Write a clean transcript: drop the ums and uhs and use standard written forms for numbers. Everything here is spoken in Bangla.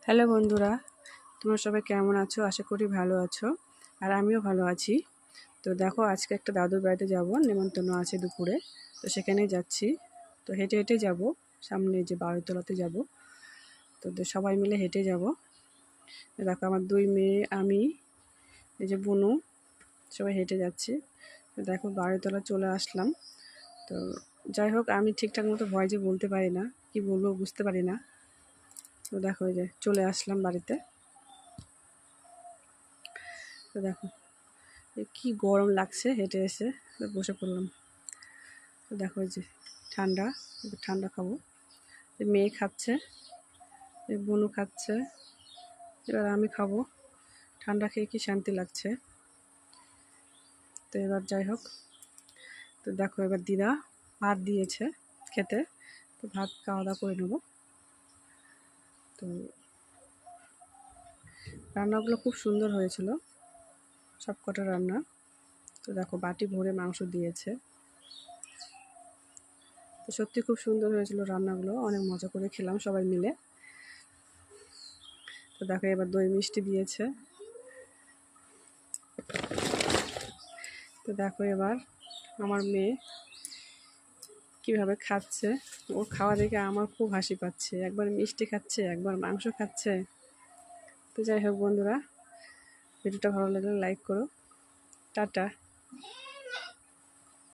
হ্যালো বন্ধুরা, তোমরা সবাই কেমন আছো? আশা করি ভালো আছো, আর আমিও ভালো আছি। তো দেখো, আজকে একটা দাদুর বাড়িতে যাব, নেমন্তন্ন আছে দুপুরে। তো সেখানেই যাচ্ছি। তো হেঁটে হেঁটে যাব, সামনে যে বাড়িতলাতে যাব। তো সবাই মিলে হেঁটে যাব। দেখো, আমার দুই মেয়ে, আমি, এই যে বুনু, সবাই হেঁটে যাচ্ছি। তো দেখো, বাড়িতলা চলে আসলাম। তো যাই হোক, আমি ঠিকঠাক মতো ভয়েসে বলতে পারি না, কি বলবো বুঝতে পারি না। তো দেখো, এই যে চলে আসলাম বাড়িতে। তো দেখো, কি গরম লাগছে, হেঁটে এসে বসে পড়লাম। তো দেখো, এই যে ঠান্ডা, ঠান্ডা খাবো। মেয়ে খাচ্ছে, বোনও খাচ্ছে, এবার আমি খাবো। ঠান্ডা খেয়ে কি শান্তি লাগছে। তো এবার যাই হোক, তো দেখো এবার দিদা ভাত দিয়েছে খেতে। তো ভাত খাওয়া দাওয়া করে নেবো। তো রান্নাগুলো খুব সুন্দর হয়েছিল, সব কটা রান্না। তো দেখো, বাটি ভরে মাংস দিয়েছে। তো সত্যি খুব সুন্দর হয়েছিল রান্নাগুলো, অনেক মজা করে খেলাম সবাই মিলে। তো দেখো, এবার দই মিষ্টি দিয়েছে। তো দেখো, এবার আমার মেয়ে কীভাবে খাচ্ছে। ওর খাওয়া দেখে আমার খুব হাসি পাচ্ছে, একবার মিষ্টি খাচ্ছে, একবার মাংস খাচ্ছে। তো যাই হোক বন্ধুরা, ভিডিওটা ভালো লাগলে লাইক করো। টাটা।